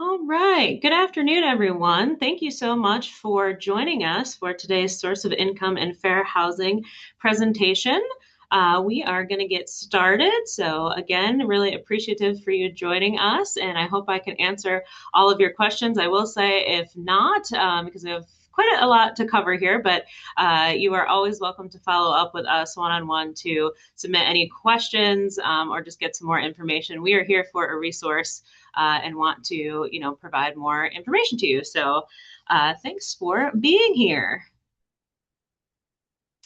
All right. Good afternoon, everyone. Thank you so much for joining us for today's Source of Income and Fair Housing presentation. We are going to get started. So, again, really appreciative for you joining us, and I hope I can answer all of your questions. I will say, if not, because we have quite a lot to cover here, but you are always welcome to follow up with us one-on-one to submit any questions or just get some more information. We are here for a resource and want to, provide more information to you. So thanks for being here.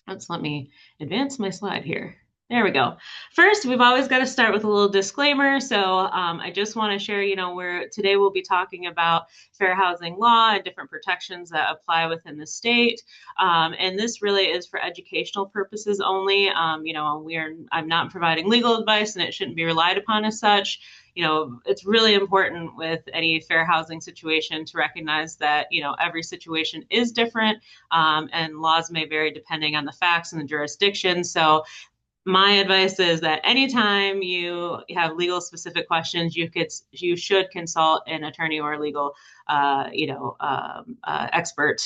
Let me advance my slide here. There we go. First, we've always got to start with a little disclaimer. So I just want to share, today we'll be talking about fair housing law and different protections that apply within the state. And this really is for educational purposes only. I'm not providing legal advice and it shouldn't be relied upon as such. It's really important with any fair housing situation to recognize that, every situation is different and laws may vary depending on the facts and the jurisdiction. So my advice is that anytime you have legal specific questions, you should consult an attorney or a legal expert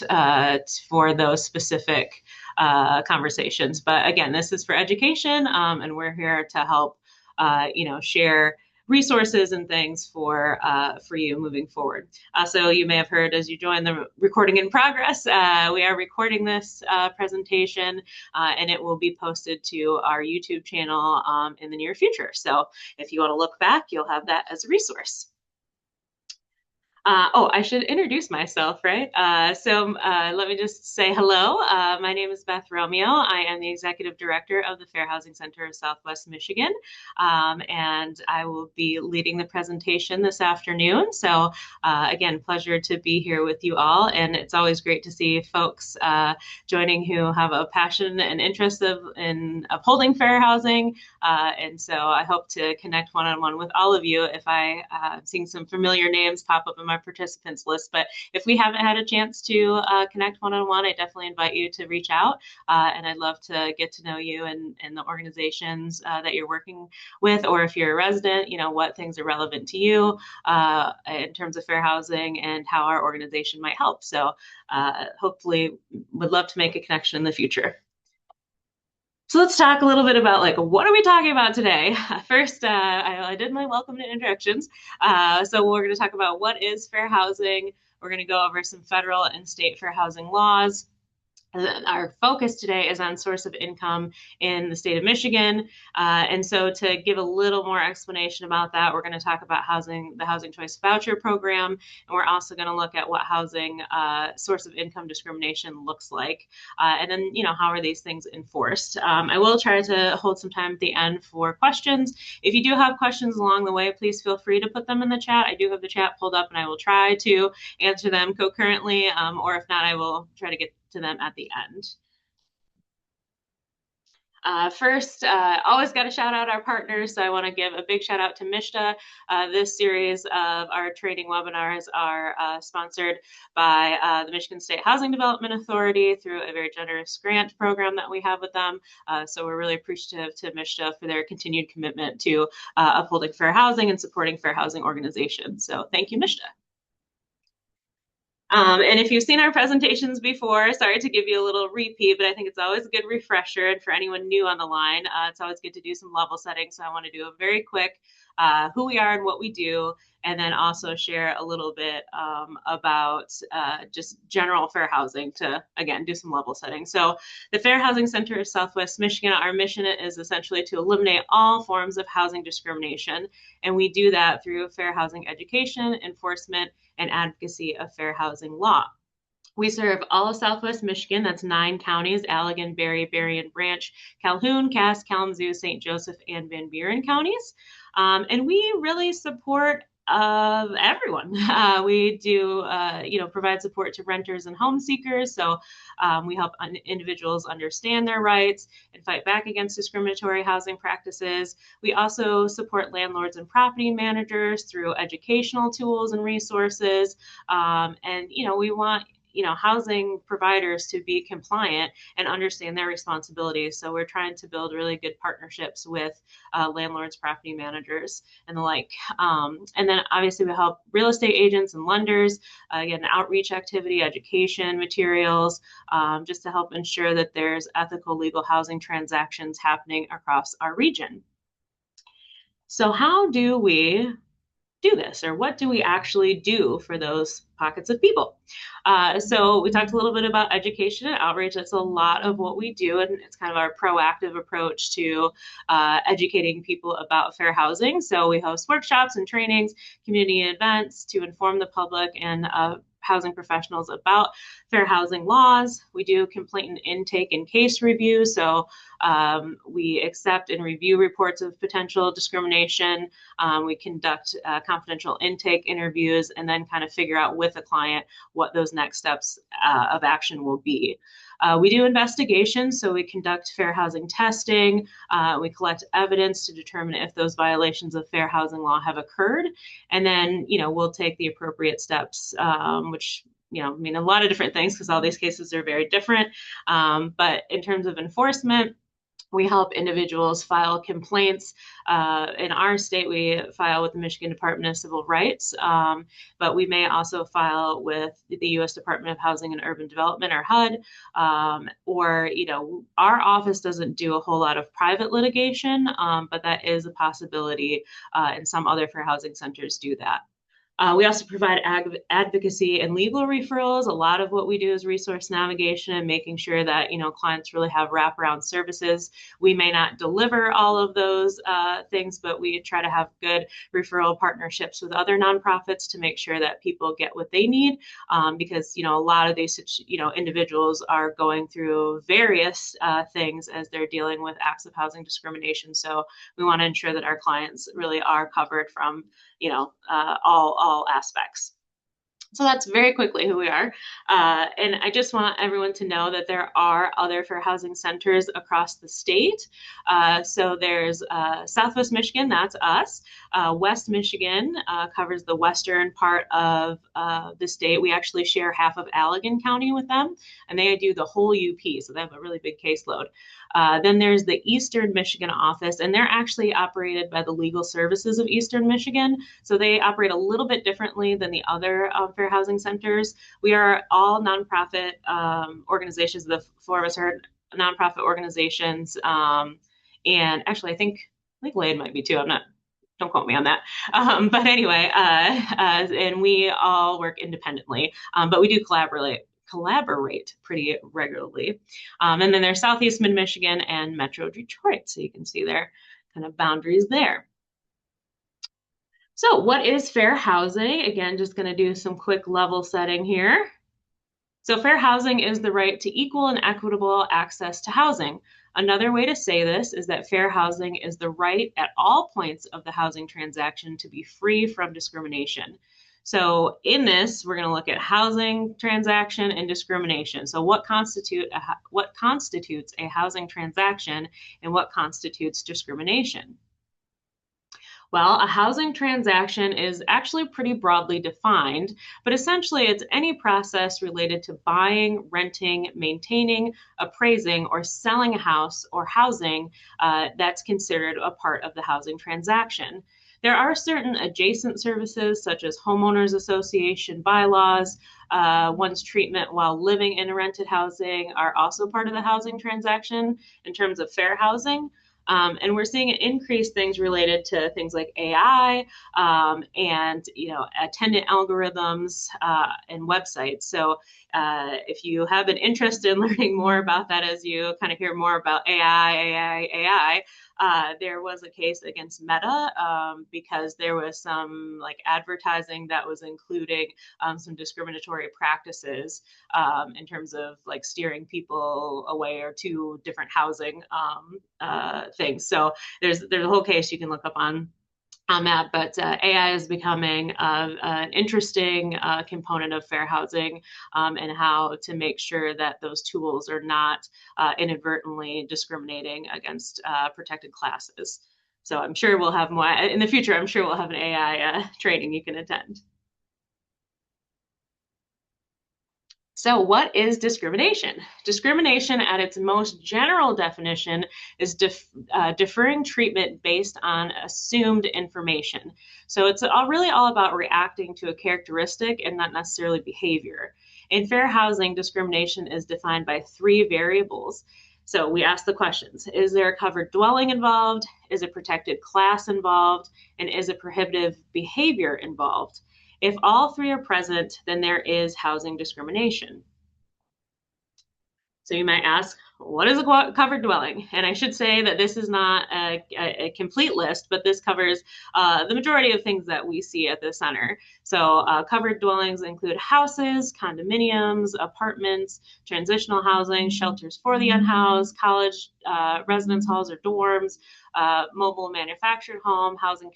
for those specific conversations. But again, this is for education, and we're here to help share resources and things for you moving forward. So you may have heard as you join the recording in progress, we are recording this presentation and it will be posted to our YouTube channel in the near future. So if you want to look back, you'll have that as a resource. I should introduce myself, right? Let me just say hello. My name is Beth Romeo. I am the Executive Director of the Fair Housing Center of Southwest Michigan, and I will be leading the presentation this afternoon. So again, pleasure to be here with you all, and it's always great to see folks joining who have a passion and interest in upholding fair housing, and so I hope to connect one-on-one with all of you. If I seeing some familiar names pop up in my participants list, but if we haven't had a chance to connect one-on-one, I definitely invite you to reach out, and I'd love to get to know you and the organizations that you're working with, or if you're a resident, what things are relevant to you in terms of fair housing and how our organization might help. So hopefully would love to make a connection in the future. So let's talk a little bit about what are we talking about today? First, I did my welcome and introductions. So we're going to talk about what is fair housing. We're going to go over some federal and state fair housing laws. Our focus today is on source of income in the state of Michigan. And so to give a little more explanation about that, we're going to talk about the Housing Choice Voucher program. And we're also going to look at what housing source of income discrimination looks like. And then, how are these things enforced? I will try to hold some time at the end for questions. If you do have questions along the way, please feel free to put them in the chat. I do have the chat pulled up and I will try to answer them concurrently, or if not, I will try to get to them at the end. First, always got to shout out our partners. So I want to give a big shout out to MISTA. This series of our training webinars are sponsored by the Michigan State Housing Development Authority through a very generous grant program that we have with them. So we're really appreciative to MISTA for their continued commitment to upholding fair housing and supporting fair housing organizations. So thank you, MISTA. And if you've seen our presentations before, sorry to give you a little repeat, but I think it's always a good refresher. And for anyone new on the line, it's always good to do some level setting. So I want to do a very quick who we are and what we do, and then also share a little bit about just general fair housing to, again, do some level setting. So the Fair Housing Center of Southwest Michigan, our mission is essentially to eliminate all forms of housing discrimination. And we do that through fair housing education, enforcement, and advocacy of fair housing law. We serve all of Southwest Michigan. That's 9 counties: Allegan, Berrien Branch, Calhoun, Cass, Kalamazoo, St. Joseph, and Van Buren counties. And we really support everyone. We do, provide support to renters and home seekers. So we help individuals understand their rights and fight back against discriminatory housing practices. We also support landlords and property managers through educational tools and resources. And we want housing providers to be compliant and understand their responsibilities. So we're trying to build really good partnerships with landlords, property managers, and the like. And then obviously we help real estate agents and lenders, again, outreach activity, education materials, just to help ensure that there's ethical legal housing transactions happening across our region. So how do we do this, or what do we actually do for those pockets of people? So we talked a little bit about education and outreach. That's a lot of what we do, and it's kind of our proactive approach to educating people about fair housing. So we host workshops and trainings, community events to inform the public and housing professionals about fair housing laws. We do complaint and intake and case review. So we accept and review reports of potential discrimination. We conduct confidential intake interviews and then kind of figure out with a client what those next steps of action will be. We do investigations, so we conduct fair housing testing. We collect evidence to determine if those violations of fair housing law have occurred, and then we'll take the appropriate steps, which mean a lot of different things because all these cases are very different. But in terms of enforcement, we help individuals file complaints. In our state, we file with the Michigan Department of Civil Rights, but we may also file with the U.S. Department of Housing and Urban Development, or HUD, or, our office doesn't do a whole lot of private litigation, but that is a possibility, and some other fair housing centers do that. We also provide advocacy and legal referrals. A lot of what we do is resource navigation and making sure that clients really have wraparound services. We may not deliver all of those things, but we try to have good referral partnerships with other nonprofits to make sure that people get what they need, because a lot of these individuals are going through various things as they're dealing with acts of housing discrimination. So we want to ensure that our clients really are covered from all aspects. So that's very quickly who we are. And I just want everyone to know that there are other fair housing centers across the state. So there's Southwest Michigan, that's us. West Michigan covers the western part of the state. We actually share half of Allegan County with them, and they do the whole UP, so they have a really big caseload. Then there's the Eastern Michigan office, and they're actually operated by the Legal Services of Eastern Michigan. So they operate a little bit differently than the other fair housing centers. We are all nonprofit organizations. The four of us are nonprofit organizations. And actually, I think Lade might be too. Don't quote me on that. But anyway, and we all work independently, but we do collaborate pretty regularly. And then there's Southeast Mid-Michigan and Metro Detroit. So you can see their kind of boundaries there. So what is fair housing? Again, just going to do some quick level setting here. So fair housing is the right to equal and equitable access to housing. Another way to say this is that fair housing is the right at all points of the housing transaction to be free from discrimination. So in this, we're going to look at housing transaction and discrimination. So what constitutes a housing transaction and what constitutes discrimination? Well, a housing transaction is actually pretty broadly defined, but essentially it's any process related to buying, renting, maintaining, appraising, or selling a house or housing that's considered a part of the housing transaction. There are certain adjacent services such as homeowners association bylaws. One's treatment while living in rented housing are also part of the housing transaction in terms of fair housing. And we're seeing increased things related to things like AI and attendant algorithms and websites. So if you have an interest in learning more about that as you kind of hear more about AI, there was a case against Meta because there was some advertising that was including some discriminatory practices in terms of steering people away or to different housing things. So there's a whole case you can look up on that, but AI is becoming an interesting component of fair housing and how to make sure that those tools are not inadvertently discriminating against protected classes. So I'm sure we'll have more in the future. I'm sure we'll have an AI training you can attend. So, what is discrimination? Discrimination, at its most general definition, is deferring treatment based on assumed information. So, it's really all about reacting to a characteristic and not necessarily behavior. In fair housing, discrimination is defined by three variables. So, we ask the questions: is there a covered dwelling involved? Is a protected class involved? And is a prohibitive behavior involved? If all three are present, then there is housing discrimination. So you might ask, what is a covered dwelling? And I should say that this is not a complete list, but this covers the majority of things that we see at the center. So covered dwellings include houses, condominiums, apartments, transitional housing, shelters for the unhoused, college residence halls or dorms, mobile manufactured home, housing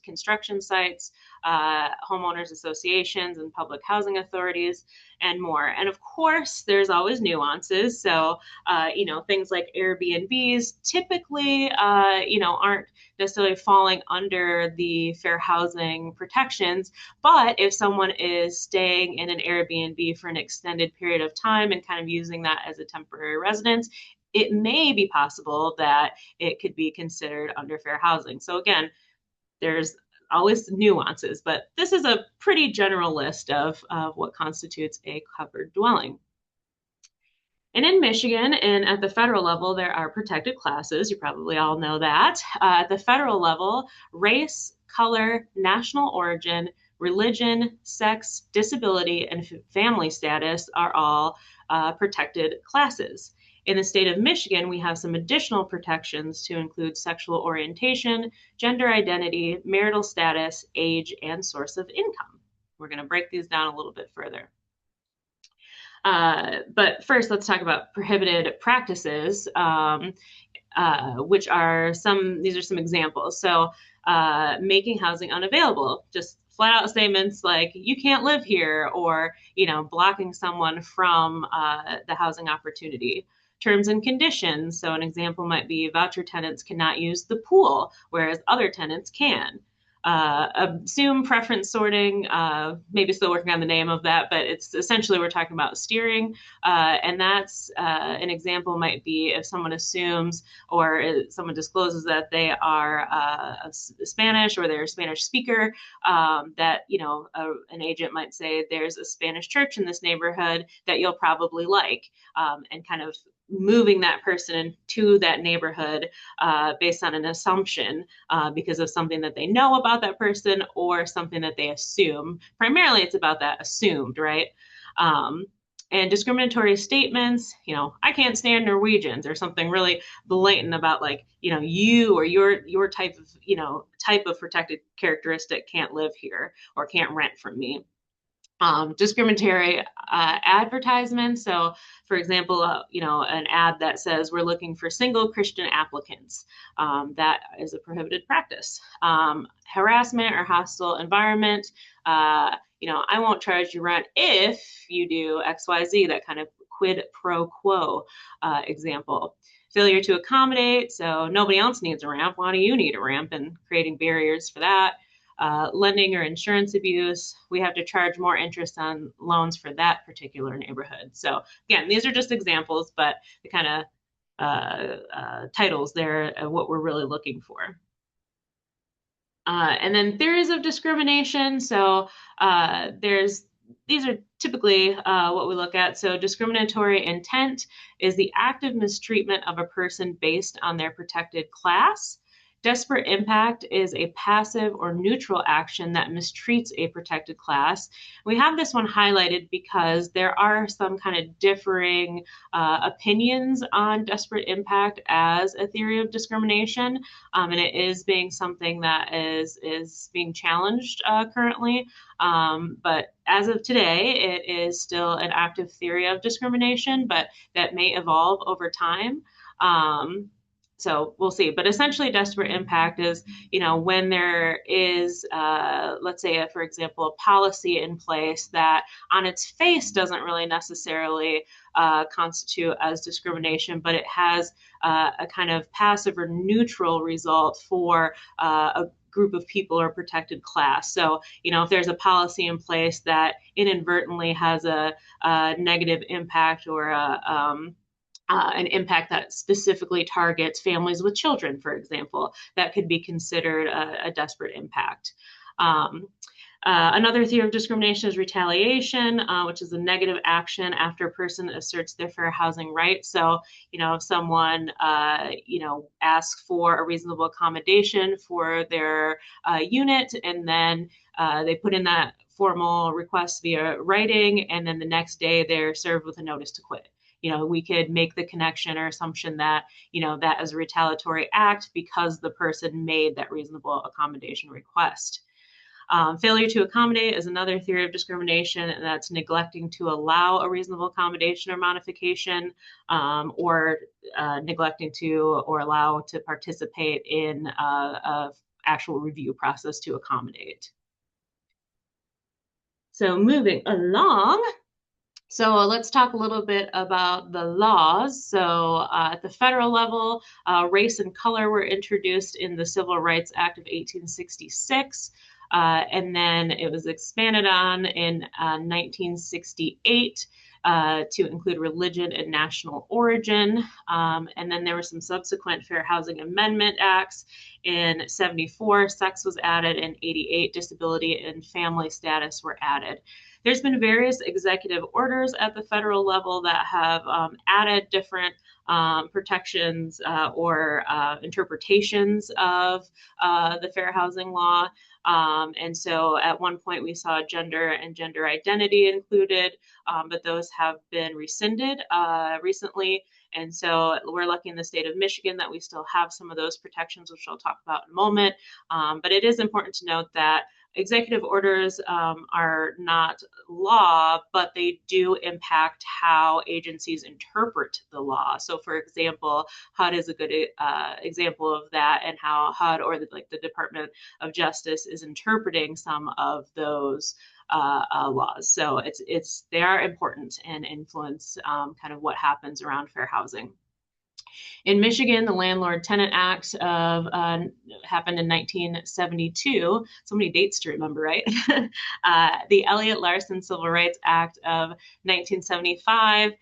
construction sites, homeowners associations and public housing authorities, and more. And of course, there's always nuances. So, things like Airbnbs typically, aren't necessarily falling under the fair housing protections. But if someone is staying in an Airbnb for an extended period of time and kind of using that as a temporary residence, it may be possible that it could be considered under fair housing. So again, there's always nuances, but this is a pretty general list of what constitutes a covered dwelling. And in Michigan and at the federal level, there are protected classes. You probably all know that. At the federal level, race, color, national origin, religion, sex, disability, and family status are all protected classes. In the state of Michigan, we have some additional protections to include sexual orientation, gender identity, marital status, age, and source of income. We're going to break these down a little bit further. But first, let's talk about prohibited practices, which are these are some examples. So, making housing unavailable, just flat out statements like you can't live here, or, blocking someone from the housing opportunity. Terms and conditions. So, an example might be voucher tenants cannot use the pool, whereas other tenants can. Assume preference sorting, maybe still working on the name of that, but it's essentially we're talking about steering. And that's an example might be if someone assumes or someone discloses that they are Spanish or they're a Spanish speaker, that, an agent might say there's a Spanish church in this neighborhood that you'll probably like, and kind of moving that person to that neighborhood based on an assumption because of something that they know about that person or something that they assume. Primarily, it's about that assumed, right? And discriminatory statements, I can't stand Norwegians, or something really blatant about like, you or your type of protected characteristic can't live here or can't rent from me. Discriminatory advertisements. So, for example, an ad that says we're looking for single Christian applicants. That is a prohibited practice. Harassment or hostile environment. I won't charge you rent if you do X, Y, Z. That kind of quid pro quo example. Failure to accommodate. So nobody else needs a ramp. Why do you need a ramp? And creating barriers for that. Lending or insurance abuse, we have to charge more interest on loans for that particular neighborhood. So again, these are just examples, but the kind of titles there are what we're really looking for. And then theories of discrimination. So these are typically what we look at. So discriminatory intent is the active mistreatment of a person based on their protected class. Desperate impact is a passive or neutral action that mistreats a protected class. We have this one highlighted because there are some kind of differing opinions on desperate impact as a theory of discrimination, and it is being something that is being challenged currently. But as of today, it is still an active theory of discrimination, but that may evolve over time. So we'll see. But essentially, desperate impact is, when there is, let's say, for example, a policy in place that on its face doesn't really necessarily constitute as discrimination, but it has a kind of passive or neutral result for group of people or protected class. So, if there's a policy in place that inadvertently has a negative impact or an impact that specifically targets families with children, for example, that could be considered a desperate impact. Another theory of discrimination is retaliation, which is a negative action after a person asserts their fair housing rights. So, if someone, asks for a reasonable accommodation for their unit, and then they put in that formal request via writing, and then the next day they're served with a notice to quit. We could make the connection or assumption that, that is a retaliatory act because the person made that reasonable accommodation request. Failure to accommodate is another theory of discrimination, and that's neglecting to allow a reasonable accommodation or modification, or neglecting to or allow to participate in a actual review process to accommodate. So moving along. So let's talk a little bit about the laws. So at the federal level, race and color were introduced in the Civil Rights Act of 1866. And then it was expanded on in 1968 to include religion and national origin. And then there were some subsequent Fair Housing Amendment Acts. In 74, sex was added. In 88, disability and family status were added. There's been various executive orders at the federal level that have added different protections or interpretations of the fair housing law. And so at one point we saw gender and gender identity included, but those have been rescinded recently. And so we're lucky in the state of Michigan that we still have some of those protections, which I'll talk about in a moment. But it is important to note that executive orders are not law, but they do impact how agencies interpret the law. So, for example, HUD is a good example of that, and how HUD or the Department of Justice is interpreting some of those laws. So they are important and influence kind of what happens around fair housing. In Michigan, the Landlord-Tenant Act happened in 1972. So many dates to remember, right? The Elliott-Larsen Civil Rights Act of 1975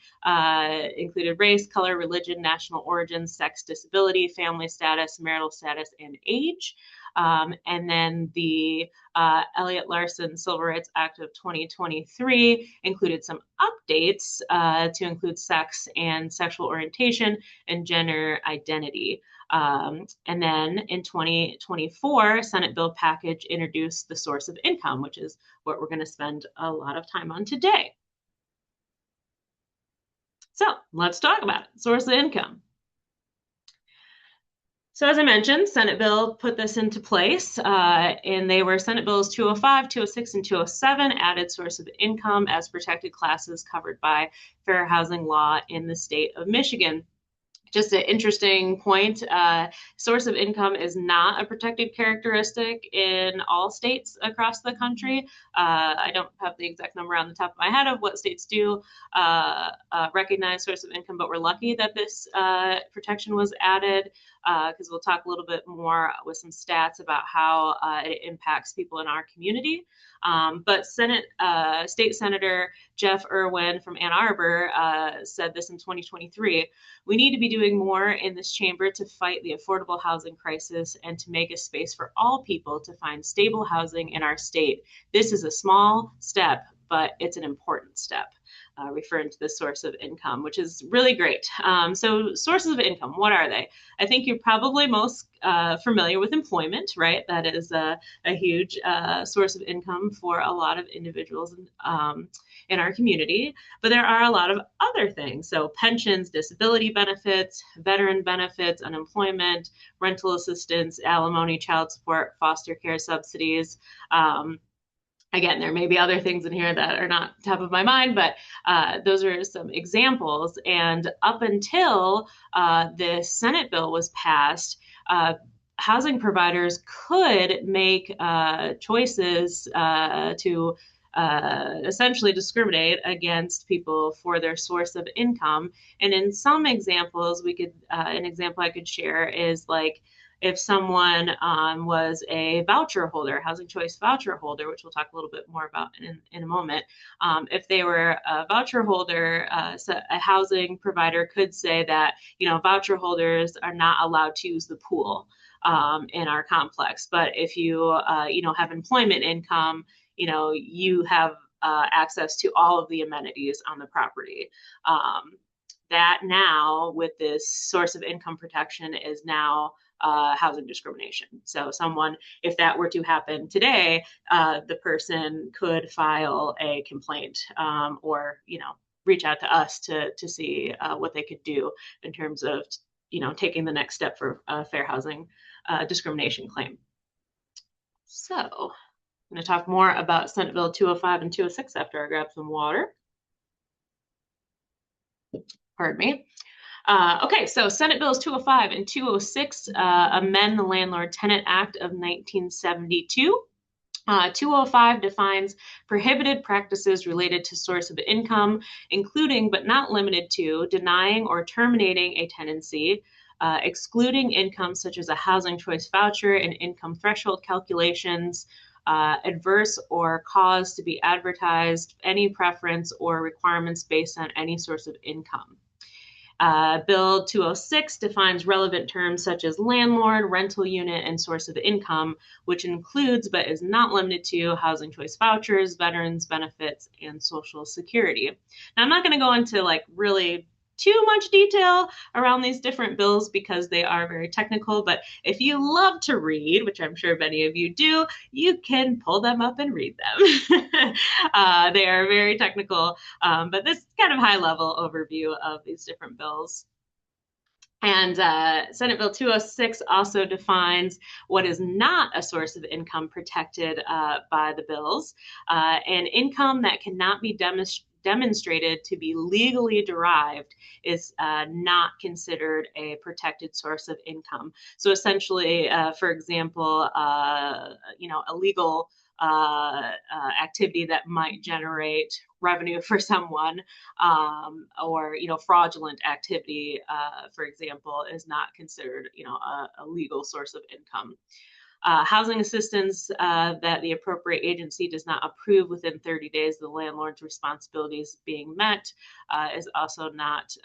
included race, color, religion, national origin, sex, disability, family status, marital status, and age. And then the Elliott-Larsen Civil Rights Act of 2023 included some updates to include sex and sexual orientation and gender identity. And then in 2024, Senate bill package introduced the source of income, which is what we're going to spend a lot of time on today. So let's talk about it. Source of income. So as I mentioned, Senate bill put this into place, and they were Senate bills 205, 206, and 207 added source of income as protected classes covered by fair housing law in the state of Michigan. Just an interesting point, source of income is not a protected characteristic in all states across the country. I don't have the exact number on the top of my head of what states do recognize source of income, but we're lucky that this protection was added, because we'll talk a little bit more with some stats about how it impacts people in our community. But State Senator Jeff Irwin from Ann Arbor said this in 2023. We need to be doing more in this chamber to fight the affordable housing crisis and to make a space for all people to find stable housing in our state. This is a small step, but it's an important step. Referring to the source of income, which is really great. So sources of income, what are they? I think you're probably most familiar with employment, right? That is a huge source of income for a lot of individuals in our community. But there are a lot of other things. So pensions, disability benefits, veteran benefits, unemployment, rental assistance, alimony, child support, foster care subsidies. Again, there may be other things in here that are not top of my mind, but those are some examples. And up until the Senate bill was passed, housing providers could make choices to essentially discriminate against people for their source of income. And in some examples, an example I could share is like, if someone was a voucher holder, housing choice voucher holder, which we'll talk a little bit more about in a moment, if they were a voucher holder, so a housing provider could say that, voucher holders are not allowed to use the pool in our complex. But if you, have employment income, you have access to all of the amenities on the property. That now, with this source of income protection, is now housing discrimination. So someone, if that were to happen today, the person could file a complaint or, reach out to us to see what they could do in terms of, taking the next step for a fair housing discrimination claim. So I'm going to talk more about Senate Bill 205 and 206 after I grab some water. Pardon me. Okay, so Senate Bills 205 and 206 amend the Landlord Tenant Act of 1972. 205 defines prohibited practices related to source of income, including but not limited to denying or terminating a tenancy, excluding income such as a housing choice voucher and income threshold calculations, adverse or cause to be advertised, any preference or requirements based on any source of income. Bill 206 defines relevant terms such as landlord, rental unit, and source of income, which includes but is not limited to housing choice vouchers, veterans benefits, and Social Security. Now, I'm not going to go into really too much detail around these different bills because they are very technical, but if you love to read, which I'm sure many of you do, you can pull them up and read them. They are very technical, but this is kind of high-level overview of these different bills. And Senate Bill 206 also defines what is not a source of income protected by the bills, and income that cannot be demonstrated to be legally derived is not considered a protected source of income. So essentially, for example, illegal activity that might generate revenue for someone, or fraudulent activity, for example, is not considered a legal source of income. Housing assistance that the appropriate agency does not approve within 30 days of the landlord's responsibilities being met is also not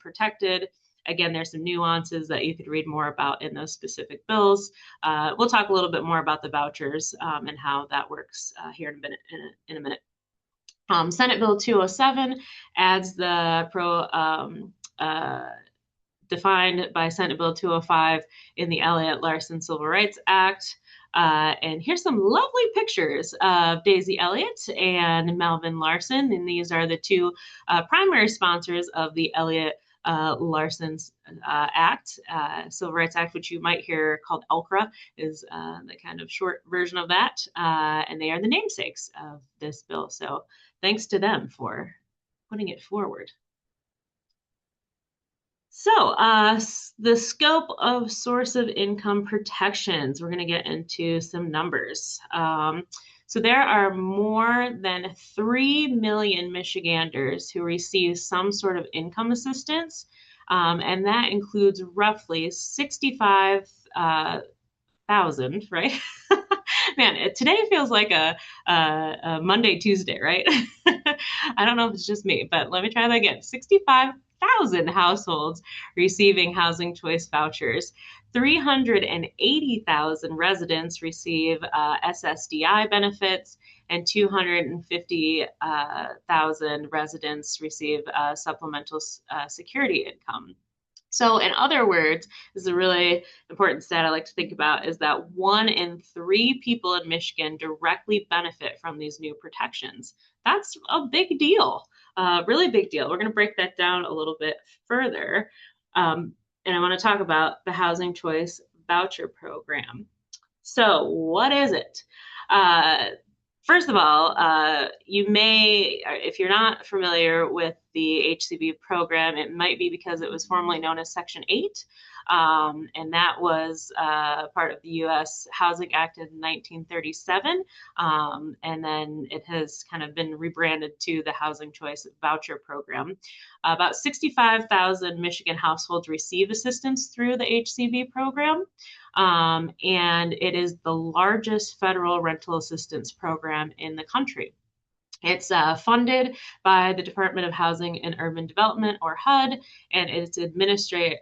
protected. Again, there's some nuances that you could read more about in those specific bills. We'll talk a little bit more about the vouchers and how that works here in a minute. Senate Bill 207 adds the defined by Senate Bill 205 in the Elliott-Larsen Civil Rights Act. And here's some lovely pictures of Daisy Elliott and Melvin Larsen. And these are the two primary sponsors of the Elliott-Larsen Act, Civil Rights Act, which you might hear called ELCRA, is the kind of short version of that. And they are the namesakes of this bill. So thanks to them for putting it forward. So the scope of source of income protections, we're going to get into some numbers. So there are more than 3 million Michiganders who receive some sort of income assistance, and that includes roughly 65,000, right? Man, today feels like a Monday, Tuesday, right? I don't know if it's just me, but let me try that again. 65,000 households receiving housing choice vouchers. 380,000 residents receive SSDI benefits, and 250,000 residents receive supplemental security income. So in other words, this is a really important stat I like to think about, is that 1 in 3 people in Michigan directly benefit from these new protections. That's a big deal, really big deal. We're going to break that down a little bit further. And I want to talk about the Housing Choice Voucher Program. So what is it? First of all, you may, if you're not familiar with the HCV program, it might be because it was formerly known as Section 8. And that was part of the U.S. Housing Act in 1937. And then it has kind of been rebranded to the Housing Choice Voucher Program. About 65,000 Michigan households receive assistance through the HCV program. And it is the largest federal rental assistance program in the country. It's funded by the Department of Housing and Urban Development, or HUD, and it's administered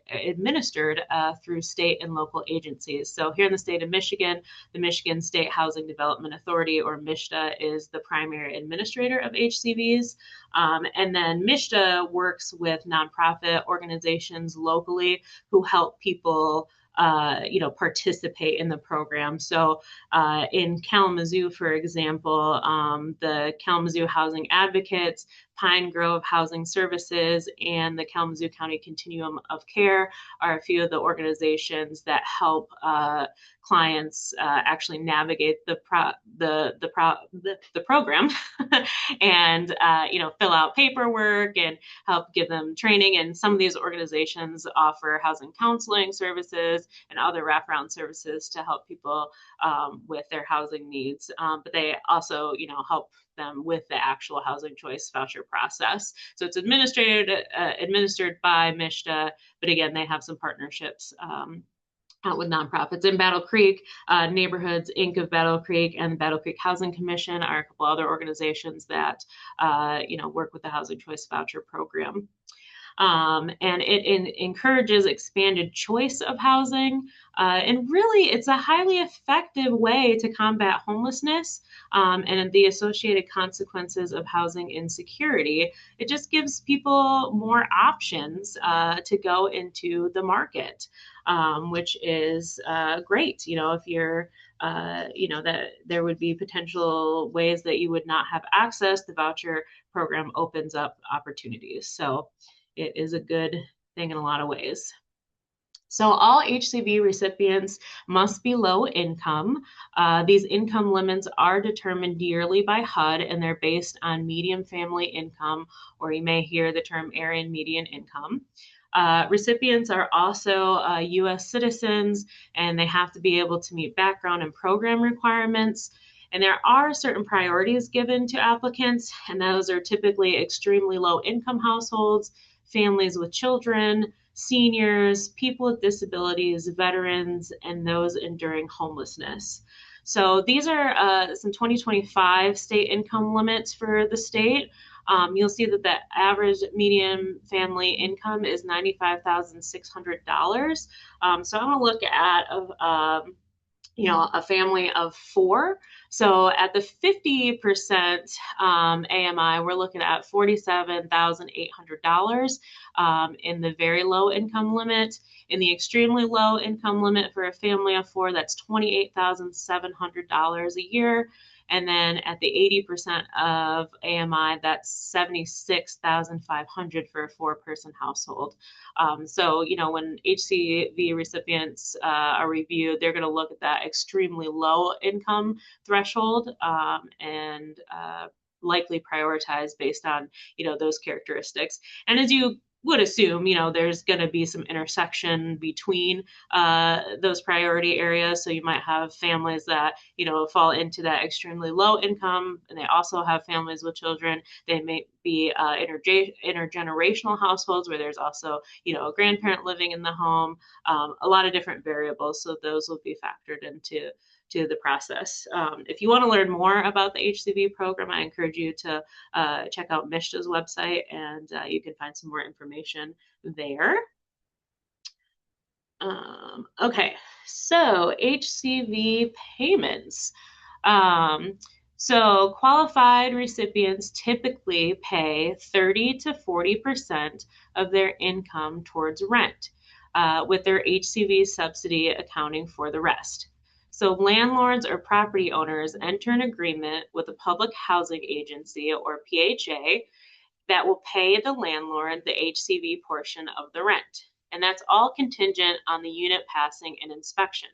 through state and local agencies. So here in the state of Michigan, the Michigan State Housing Development Authority, or MISHDA, is the primary administrator of HCVs. And then MISHDA works with nonprofit organizations locally who help people participate in the program. So in Kalamazoo, for example, the Kalamazoo Housing Advocates, Pine Grove Housing Services, and the Kalamazoo County Continuum of Care are a few of the organizations that help clients actually navigate the program and fill out paperwork and help give them training. And some of these organizations offer housing counseling services and other wraparound services to help people with their housing needs. But they also, help them with the actual housing choice voucher process. So it's administered by MISHDA, but again, they have some partnerships out with nonprofits. In Battle Creek, Neighborhoods Inc. of Battle Creek and the Battle Creek Housing Commission are a couple other organizations that work with the Housing Choice Voucher Program. And it encourages expanded choice of housing. And really, it's a highly effective way to combat homelessness and the associated consequences of housing insecurity. It just gives people more options to go into the market, which is great. If you're that there would be potential ways that you would not have access, the voucher program opens up opportunities. So it is a good thing in a lot of ways. So all HCV recipients must be low income. These income limits are determined yearly by HUD, and they're based on median family income, or you may hear the term Aryan median income. Recipients are also U.S. citizens, and they have to be able to meet background and program requirements. And there are certain priorities given to applicants, and those are typically extremely low income households, families with children, seniors, people with disabilities, veterans, and those enduring homelessness. So these are some 2025 state income limits for the state. You'll see that the average median family income is $95,600. So I'm going to look at a family of four. So at the 50% AMI, we're looking at $47,800 in the very low income limit. In the extremely low income limit for a family of four, that's $28,700 a year. And then at the 80% of AMI, that's $76,500 for a four-person household. So, when HCV recipients are reviewed, they're going to look at that extremely low income threshold and likely prioritize based on, those characteristics. And as you would assume, there's going to be some intersection between those priority areas. So you might have families that, fall into that extremely low income, and they also have families with children. They may be intergenerational households where there's also, a grandparent living in the home, a lot of different variables. So those will be factored into the process. If you want to learn more about the HCV program, I encourage you to check out MISHDA's website, and you can find some more information there. Okay, so HCV payments. So qualified recipients typically pay 30 to 40% of their income towards rent, with their HCV subsidy accounting for the rest. So landlords or property owners enter an agreement with a public housing agency, or PHA, that will pay the landlord the HCV portion of the rent. And that's all contingent on the unit passing an inspection.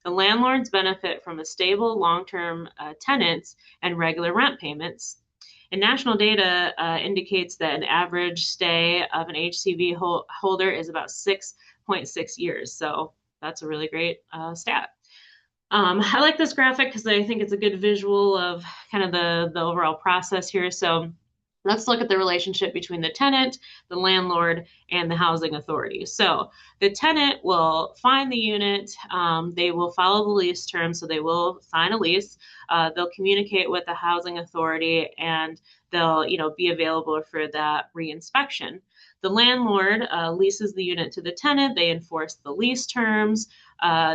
The landlords benefit from a stable long-term tenants and regular rent payments. And national data indicates that an average stay of an HCV holder is about 6 0.6 years. So that's a really great stat. I like this graphic because I think it's a good visual of kind of the overall process here. So let's look at the relationship between the tenant, the landlord, and the housing authority. So the tenant will find the unit. They will follow the lease terms, so they will sign a lease. They'll communicate with the housing authority, and they'll, be available for that reinspection. The landlord leases the unit to the tenant. They enforce the lease terms.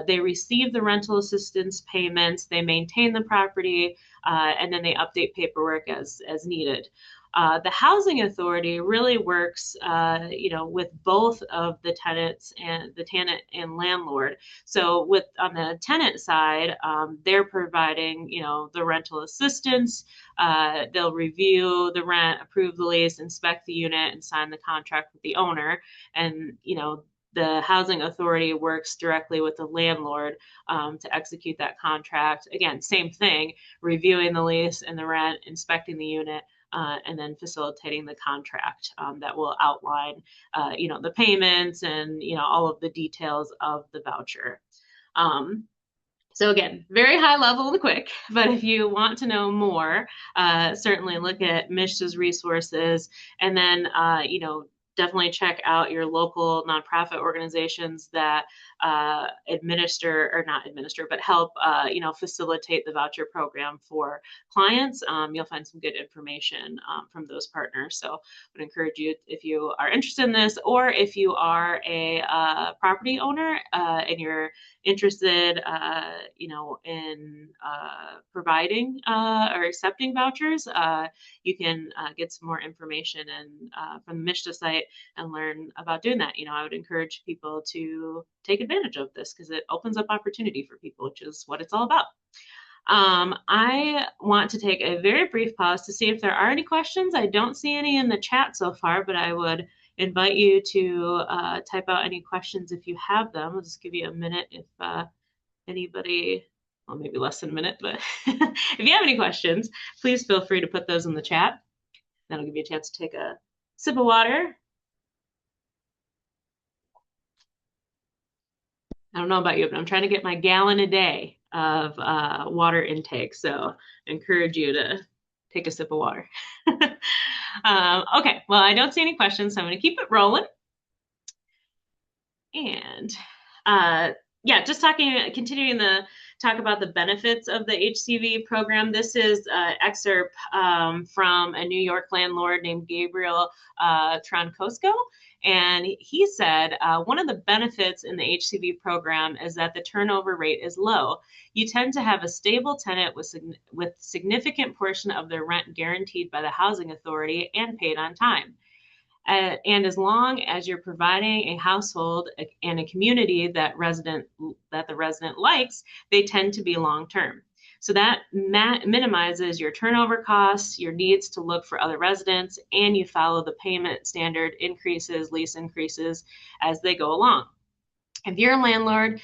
They receive the rental assistance payments. They maintain the property, and then they update paperwork as needed. The housing authority really works, with both of the tenants and the tenant and landlord. So with on the tenant side, they're providing, the rental assistance. They'll review the rent, approve the lease, inspect the unit, and sign the contract with the owner. And, the housing authority works directly with the landlord to execute that contract. Again, same thing, reviewing the lease and the rent, inspecting the unit, and then facilitating the contract that will outline, the payments and, all of the details of the voucher. So again, very high level and quick, but if you want to know more, certainly look at MSHDA's resources, and then, definitely check out your local nonprofit organizations that administer, or not administer, but help, facilitate the voucher program for clients. You'll find some good information from those partners. So I would encourage you, if you are interested in this, or if you are a property owner and you're interested, in providing or accepting vouchers, you can get some more information from the MSHDA site and learn about doing that. I would encourage people to take advantage of this because it opens up opportunity for people, which is what it's all about. I want to take a very brief pause to see if there are any questions. I don't see any in the chat so far, but I would invite you to type out any questions if you have them. I'll just give you a minute if anybody, well, maybe less than a minute, but if you have any questions, please feel free to put those in the chat. That'll give you a chance to take a sip of water. I don't know about you, but I'm trying to get my gallon a day of water intake. So I encourage you to take a sip of water. Okay, well, I don't see any questions, so I'm going to keep it rolling. And just continuing the talk about the benefits of the HCV program. This is an excerpt from a New York landlord named Gabriel Troncosko. And he said, one of the benefits in the HCV program is that the turnover rate is low. You tend to have a stable tenant with significant portion of their rent guaranteed by the housing authority and paid on time. And as long as you're providing a household and a community that the resident likes, they tend to be long-term. So that minimizes your turnover costs, your needs to look for other residents, and you follow the payment standard lease increases as they go along. If you're a landlord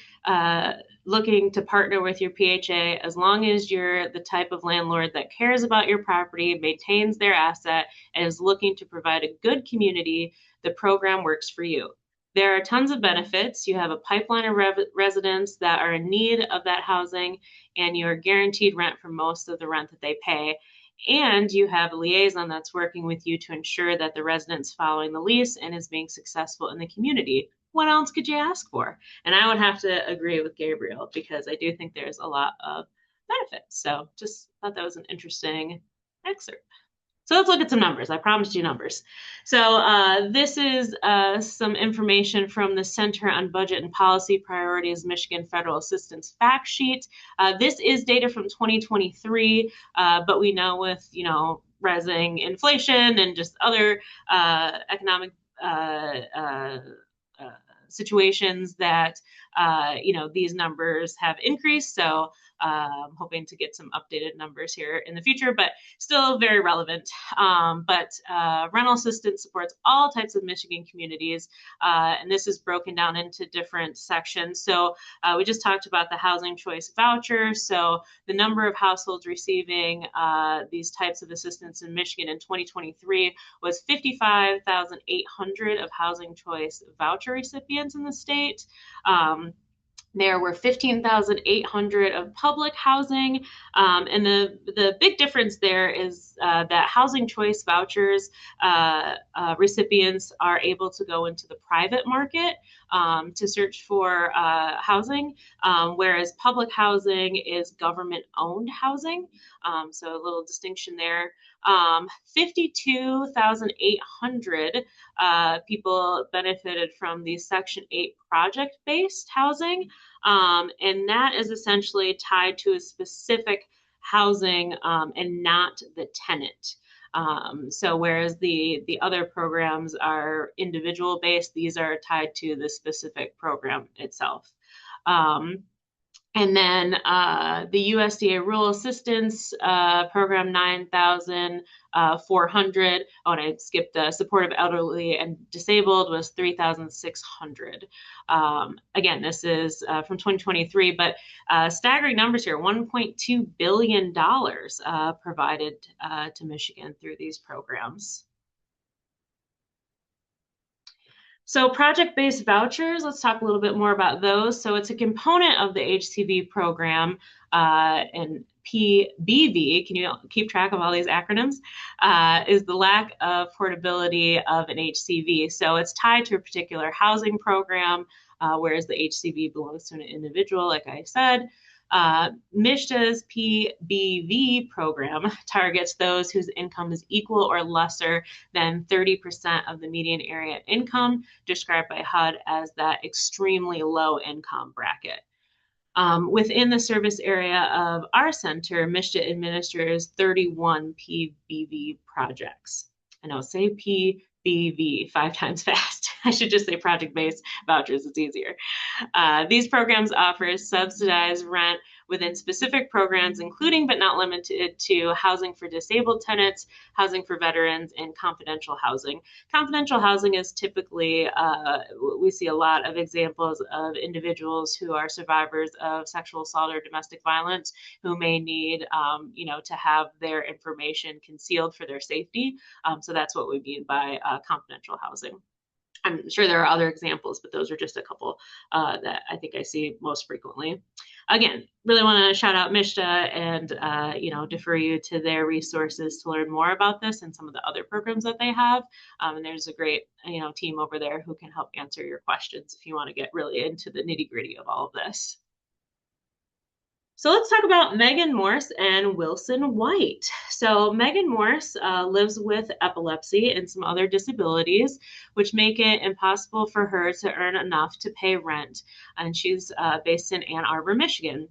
looking to partner with your PHA, as long as you're the type of landlord that cares about your property, maintains their asset, and is looking to provide a good community, the program works for you. There are tons of benefits. You have a pipeline of residents that are in need of that housing, and you're guaranteed rent for most of the rent that they pay. And you have a liaison that's working with you to ensure that the resident's following the lease and is being successful in the community. What else could you ask for? And I would have to agree with Gabriel because I do think there's a lot of benefits. So just thought that was an interesting excerpt. So let's look at some numbers. I promised you numbers. So this is some information from the Center on Budget and Policy Priorities Michigan Federal Assistance Fact Sheet. This is data from 2023, but we know with, rising inflation and just other economic situations that, these numbers have increased. So Hoping to get some updated numbers here in the future, but still very relevant. Rental assistance supports all types of Michigan communities, and this is broken down into different sections. So we just talked about the Housing Choice Voucher. So the number of households receiving these types of assistance in Michigan in 2023 was 55,800 of Housing Choice Voucher recipients in the state. There were 15,800 of public housing. And the big difference there is that Housing Choice Vouchers recipients are able to go into the private market to search for housing, whereas public housing is government-owned housing. So a little distinction there. 52,800 people benefited from the Section 8 project-based housing. And that is essentially tied to a specific housing and not the tenant. So whereas the other programs are individual based, these are tied to the specific program itself. And then the USDA Rural Assistance Program 9,400. Oh, and I skipped supportive elderly and disabled was 3,600. Again, this is from 2023, but staggering numbers here: $1.2 billion provided to Michigan through these programs. So project-based vouchers, let's talk a little bit more about those. So it's a component of the HCV program, and PBV, can you keep track of all these acronyms, is the lack of portability of an HCV. So it's tied to a particular housing program, whereas the HCV belongs to an individual, like I said. MSHDA's PBV program targets those whose income is equal or lesser than 30% of the median area income, described by HUD as that extremely low income bracket. Within the service area of our center, MSHDA administers 31 PBV projects. I know, say PBV 5 times fast. I should just say project-based vouchers, it's easier. These programs offer subsidized rent within specific programs, including but not limited to housing for disabled tenants, housing for veterans, and confidential housing. Confidential housing is typically, we see a lot of examples of individuals who are survivors of sexual assault or domestic violence who may need, to have their information concealed for their safety. So that's what we mean by confidential housing. I'm sure there are other examples, but those are just a couple that I think I see most frequently. Again, really want to shout out MSHDA and defer you to their resources to learn more about this and some of the other programs that they have. And there's a great team over there who can help answer your questions if you want to get really into the nitty-gritty of all of this. So let's talk about Megan Morse and Wilson White. So Megan Morse lives with epilepsy and some other disabilities, which make it impossible for her to earn enough to pay rent. And she's based in Ann Arbor, Michigan.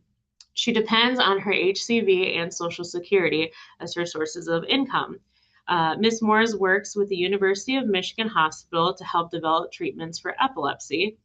She depends on her HCV and Social Security as her sources of income. Ms. Morse works with the University of Michigan Hospital to help develop treatments for epilepsy.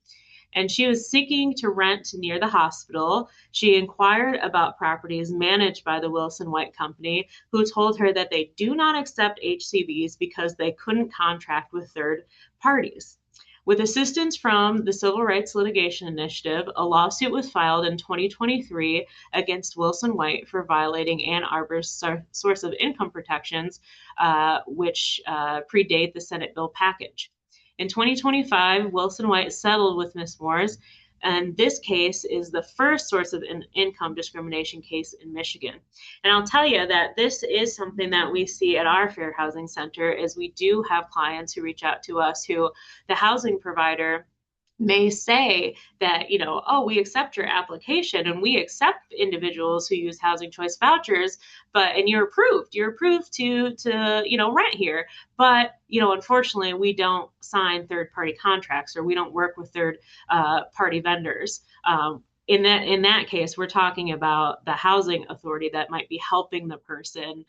And she was seeking to rent near the hospital. She inquired about properties managed by the Wilson White Company, who told her that they do not accept HCVs because they couldn't contract with third parties. With assistance from the Civil Rights Litigation Initiative, a lawsuit was filed in 2023 against Wilson White for violating Ann Arbor's source of income protections, which predate the Senate bill package. In 2025, Wilson White settled with Ms. Morse, and this case is the first source of income discrimination case in Michigan. And I'll tell you that this is something that we see at our Fair Housing Center, is we do have clients who reach out to us who the housing provider may say that, we accept your application and we accept individuals who use housing choice vouchers, and you're approved to rent here. But, unfortunately, we don't sign third party contracts, or we don't work with third party vendors. In that case, we're talking about the housing authority that might be helping the person,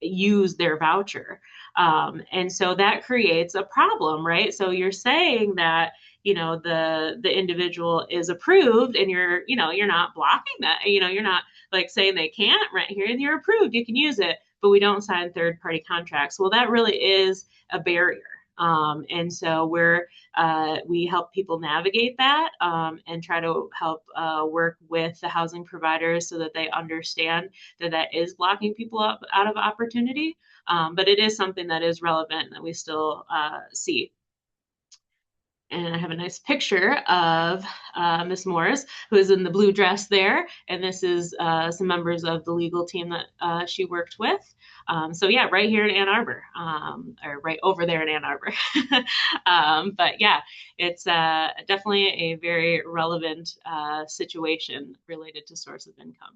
use their voucher. And so that creates a problem, right? So you're saying that, the individual is approved, and you're not blocking that. You're not like saying they can't rent here, and you're approved, you can use it, but we don't sign third party contracts. Well, that really is a barrier. And so we help people navigate that, and try to help work with the housing providers so that they understand that that is blocking people up out of opportunity. But it is something that is relevant that we still see. And I have a nice picture of Miss Morris, who is in the blue dress there. And this is some members of the legal team that she worked with. So yeah, right here in Ann Arbor, or right over there in Ann Arbor. But yeah, it's definitely a very relevant situation related to source of income.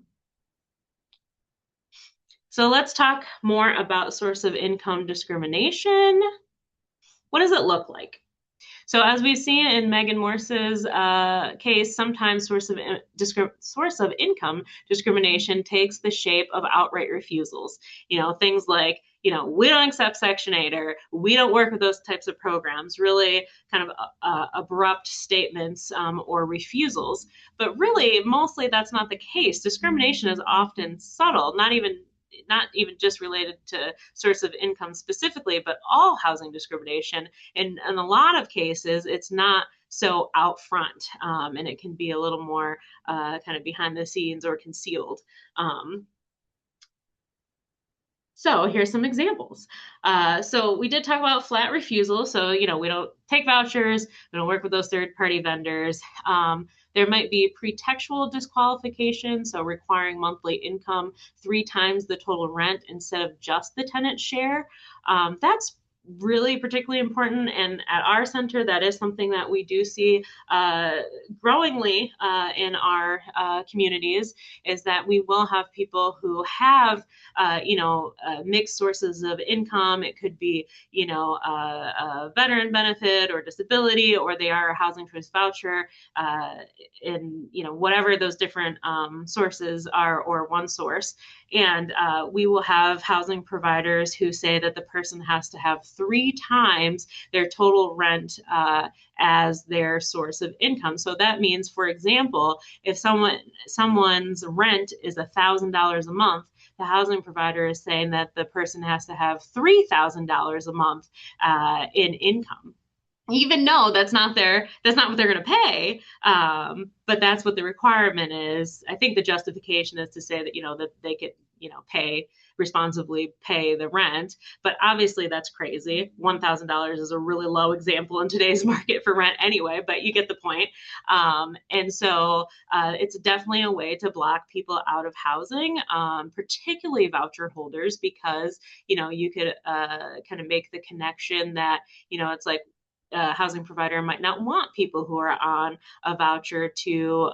So let's talk more about source of income discrimination. What does it look like? So as we've seen in Megan Morse's case, sometimes source of income discrimination takes the shape of outright refusals. Things like, we don't accept Section 8, or we don't work with those types of programs, really kind of abrupt statements, or refusals. But really, mostly that's not the case. Discrimination is often subtle, not even just related to source of income specifically, but all housing discrimination. In a lot of cases, it's not so out front, and it can be a little more kind of behind the scenes or concealed. So here's some examples. So we did talk about flat refusal. So, we don't take vouchers, we don't work with those third-party vendors. There might be pretextual disqualification, so requiring monthly income 3 times the total rent instead of just the tenant share. That's really particularly important, and at our center, that is something that we do see growingly in our communities, is that we will have people who have mixed sources of income. It could be a veteran benefit or disability, or they are a housing choice voucher, in whatever those different sources are, or one source. And we will have housing providers who say that the person has to have 3 times their total rent as their source of income. So that means, for example, if someone's rent is $1,000 a month, the housing provider is saying that the person has to have $3,000 a month in income. Even though that's not what they're going to pay, but that's what the requirement is. I think the justification is to say that that they could responsibly pay the rent, but obviously that's crazy. $1,000 is a really low example in today's market for rent anyway, but you get the point. And so it's definitely a way to block people out of housing, particularly voucher holders, because you could kind of make the connection that it's like housing provider might not want people who are on a voucher to,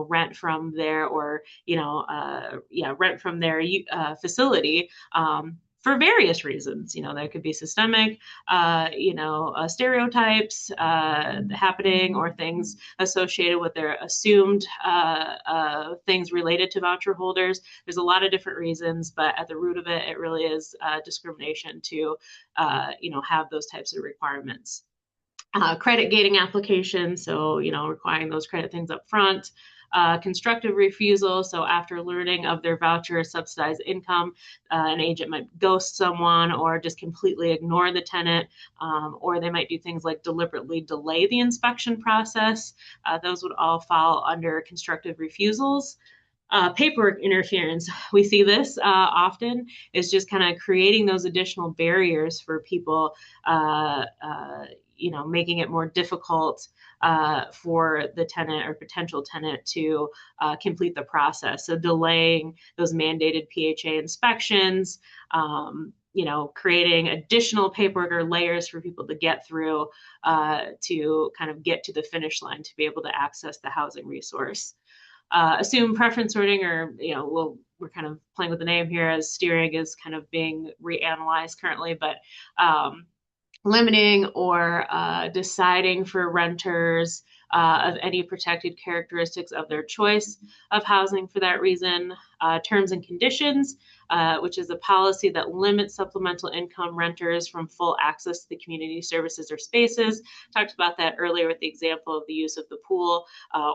rent from their, or, rent from their facility. For various reasons. There could be systemic, stereotypes happening, or things associated with their assumed things related to voucher holders. There's a lot of different reasons, but at the root of it, it really is discrimination to, have those types of requirements. Credit gating applications, so requiring those credit things up front. Constructive refusal, so after learning of their voucher subsidized income, an agent might ghost someone, or just completely ignore the tenant, or they might do things like deliberately delay the inspection process. Those would all fall under constructive refusals. Paperwork interference, we see this often, is just kind of creating those additional barriers for people, making it more difficult for the tenant or potential tenant to complete the process. So delaying those mandated PHA inspections, creating additional paperwork or layers for people to get through to kind of get to the finish line to be able to access the housing resource. Assume preference sorting, or we're kind of playing with the name here, as steering is kind of being reanalyzed currently, but limiting or deciding for renters of any protected characteristics of their choice of housing for that reason. Terms and conditions, which is a policy that limits supplemental income renters from full access to the community services or spaces. Talked about that earlier with the example of the use of the pool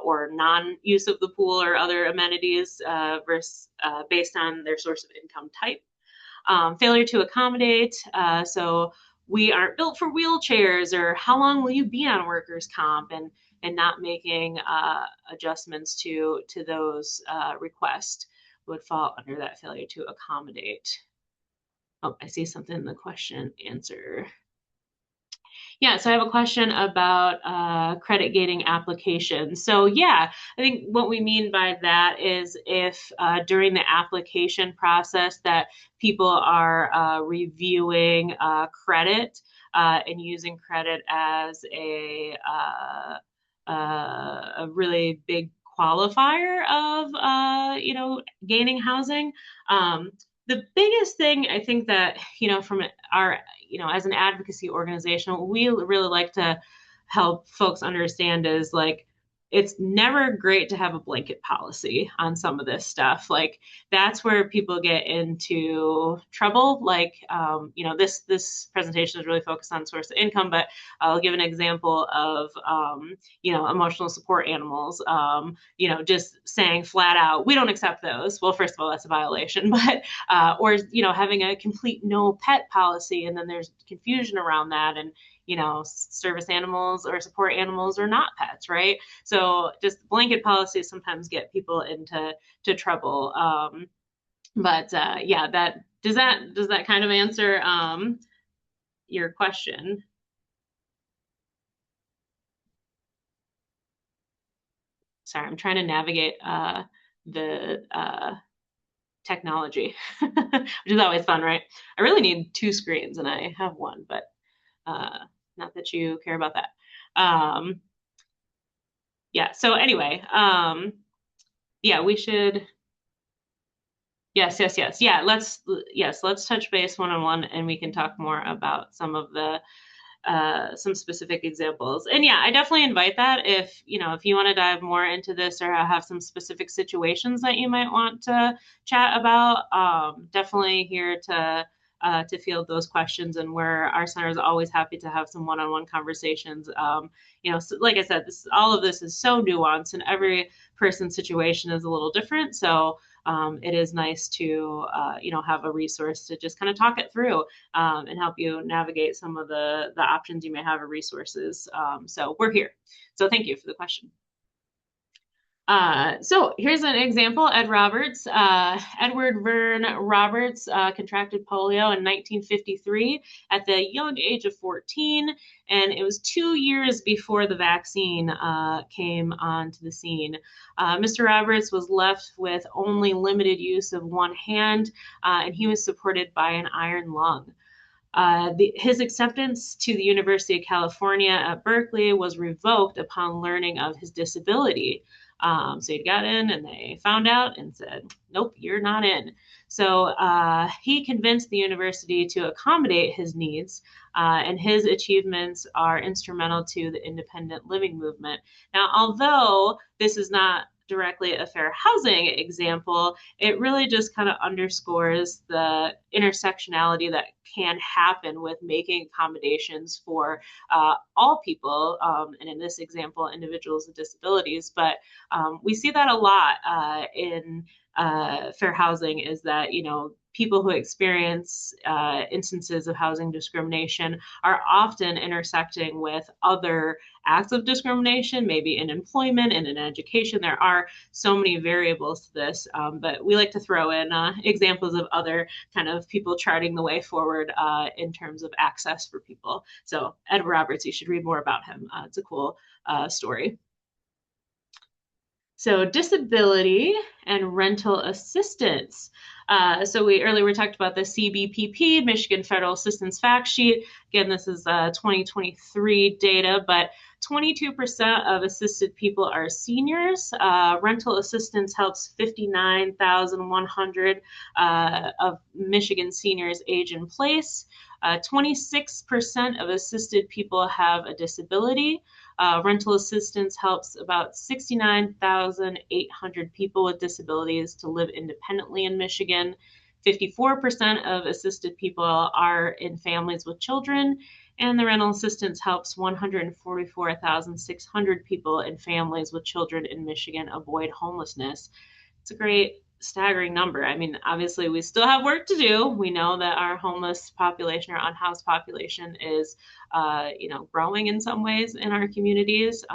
or non-use of the pool or other amenities versus based on their source of income type. Failure to accommodate, so we aren't built for wheelchairs, or how long will you be on workers' comp, and not making adjustments to those requests would fall under that failure to accommodate. Oh, I see something in the question answer. Yeah, so I have a question about credit gating applications. So yeah, I think what we mean by that is if during the application process that people are reviewing credit and using credit as a really big qualifier of gaining housing. The biggest thing I think that from our as an advocacy organization, what we really like to help folks understand is like it's never great to have a blanket policy on some of this stuff. Like that's where people get into trouble. Like this presentation is really focused on source of income, but I'll give an example of emotional support animals. Just saying flat out, we don't accept those. Well, first of all, that's a violation, but or having a complete no pet policy, and then there's confusion around that, and service animals or support animals are not pets, right? So just blanket policies sometimes get people into trouble. But yeah, that does that kind of answer your question? Sorry, I'm trying to navigate the technology, which is always fun, right? I really need two screens and I have one, but not that you care about that. Yeah, so anyway, yeah, we should, yes. Yeah, let's touch base one-on-one and we can talk more about some of the some specific examples. And yeah, I definitely invite that if you want to dive more into this or have some specific situations that you might want to chat about. Definitely here to field those questions, and where our center is always happy to have some one-on-one conversations. So like I said, all of this is so nuanced, and every person's situation is a little different. So it is nice to have a resource to just kind of talk it through and help you navigate some of the options you may have or resources. So we're here. So thank you for the question. So here's an example. Edward Vern Roberts contracted polio in 1953 at the young age of 14, and it was 2 years before the vaccine came onto the scene. Mr. Roberts was left with only limited use of one hand, and he was supported by an iron lung. His acceptance to the University of California at Berkeley was revoked upon learning of his disability. So he got in and they found out and said, nope, you're not in. So he convinced the university to accommodate his needs, and his achievements are instrumental to the independent living movement. Now, although this is not directly a fair housing example, it really just kind of underscores the intersectionality that can happen with making accommodations for all people, and in this example, individuals with disabilities. But we see that a lot in fair housing, is that people who experience instances of housing discrimination are often intersecting with other acts of discrimination, maybe in employment and in education. There are so many variables to this, but we like to throw in examples of other kind of people charting the way forward in terms of access for people. So Ed Roberts, you should read more about him. It's a cool story. So disability and rental assistance. So we talked about the CBPP, Michigan Federal Assistance Fact Sheet. Again, this is 2023 data, but 22% of assisted people are seniors. Rental assistance helps 59,100 of Michigan seniors age in place. 26% of assisted people have a disability. Rental assistance helps about 69,800 people with disabilities to live independently in Michigan. 54% of assisted people are in families with children, and the rental assistance helps 144,600 people in families with children in Michigan avoid homelessness. It's a great staggering number. I mean, obviously, we still have work to do. We know that our homeless population, our unhoused population, is, growing in some ways in our communities,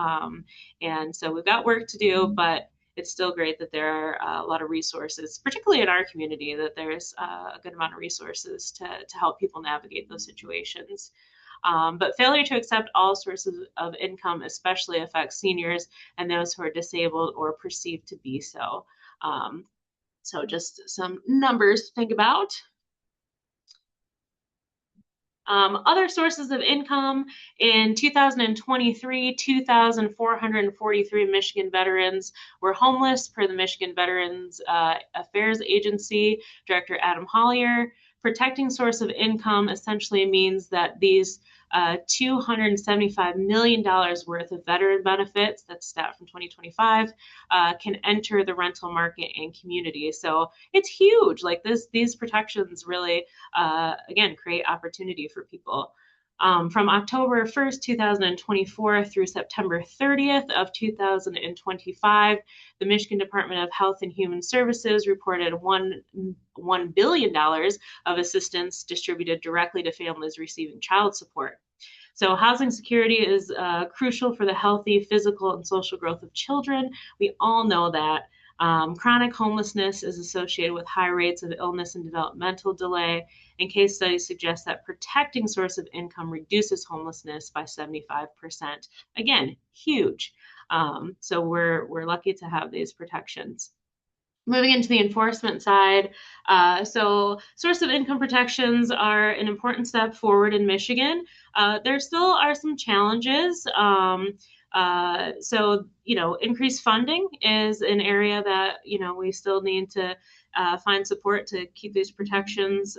and so we've got work to do. But it's still great that there are a lot of resources, particularly in our community, that there's a good amount of resources to help people navigate those situations. But failure to accept all sources of income especially affects seniors and those who are disabled or perceived to be so. Um, so just some numbers to think about. Other sources of income in 2023, 2,443 Michigan veterans were homeless per the Michigan Veterans Affairs Agency Director Adam Hollier. Protecting source of income essentially means that these $275 million worth of veteran benefits, that's a stat from 2025, can enter the rental market and community. So it's huge. Like these protections really, again, create opportunity for people. From October 1st, 2024 through September 30th of 2025, the Michigan Department of Health and Human Services reported $1 billion of assistance distributed directly to families receiving child support. So housing security is crucial for the healthy physical and social growth of children. We all know that. Chronic homelessness is associated with high rates of illness and developmental delay, and case studies suggest that protecting source of income reduces homelessness by 75%. Again, huge. So we're lucky to have these protections. Moving into the enforcement side, so source of income protections are an important step forward in Michigan. There still are some challenges. So, increased funding is an area that, we still need to find support to keep these protections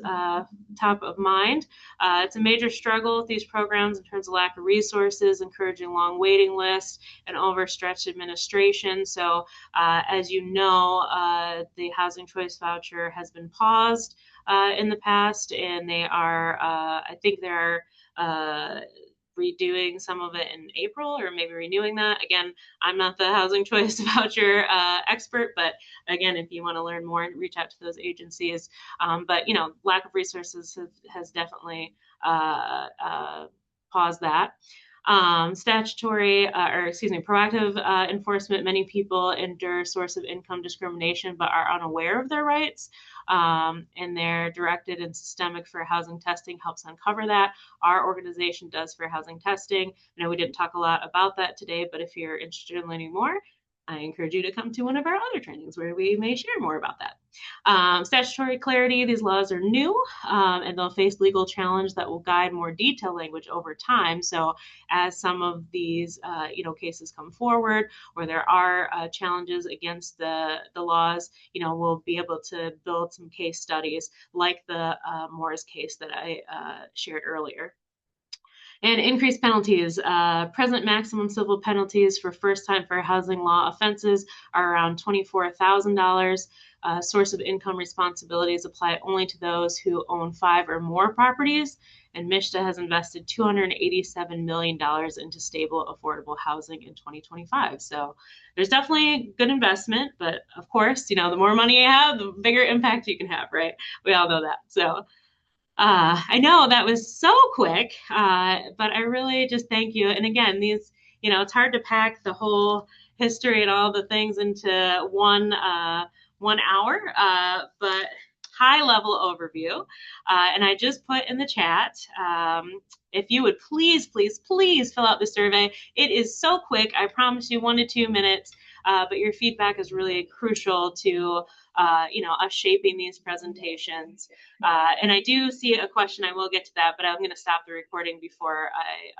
top of mind. It's a major struggle with these programs in terms of lack of resources, encouraging long waiting lists, and overstretched administration. So, as you know, the Housing Choice Voucher has been paused in the past, and they are, I think they're redoing some of it in April, or maybe renewing that. Again, I'm not the Housing Choice Voucher expert, but again, if you want to learn more, reach out to those agencies. But lack of resources has definitely paused that. Proactive enforcement. Many people endure source of income discrimination but are unaware of their rights. And their directed and systemic fair housing testing helps uncover that. Our organization does fair housing testing. I know we didn't talk a lot about that today, but if you're interested in learning more, I encourage you to come to one of our other trainings where we may share more about that. Statutory clarity, these laws are new, and they'll face legal challenge that will guide more detailed language over time. So as some of these cases come forward, or there are challenges against the laws, we'll be able to build some case studies like the Moore's case that I shared earlier. And increased penalties. Present maximum civil penalties for first-time fair housing law offenses are around $24,000. Source of income responsibilities apply only to those who own 5 or more properties. And MISHDA has invested $287 million into stable, affordable housing in 2025. So there's definitely good investment, but of course, the more money you have, the bigger impact you can have, right? We all know that. So I know that was so quick, but I really just thank you. And again, it's hard to pack the whole history and all the things into one hour, but high level overview. And I just put in the chat, if you would please, please, please fill out the survey. It is so quick. I promise you 1 to 2 minutes. But your feedback is really crucial to us shaping these presentations. And I do see a question. I will get to that, but I'm going to stop the recording before I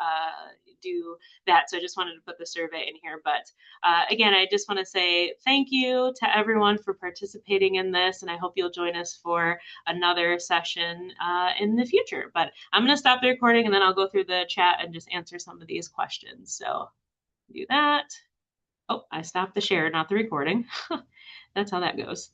do that. So I just wanted to put the survey in here. But again, I just want to say thank you to everyone for participating in this, and I hope you'll join us for another session in the future. But I'm going to stop the recording, and then I'll go through the chat and just answer some of these questions. So Do that. Oh, I stopped the share, not the recording. That's how that goes.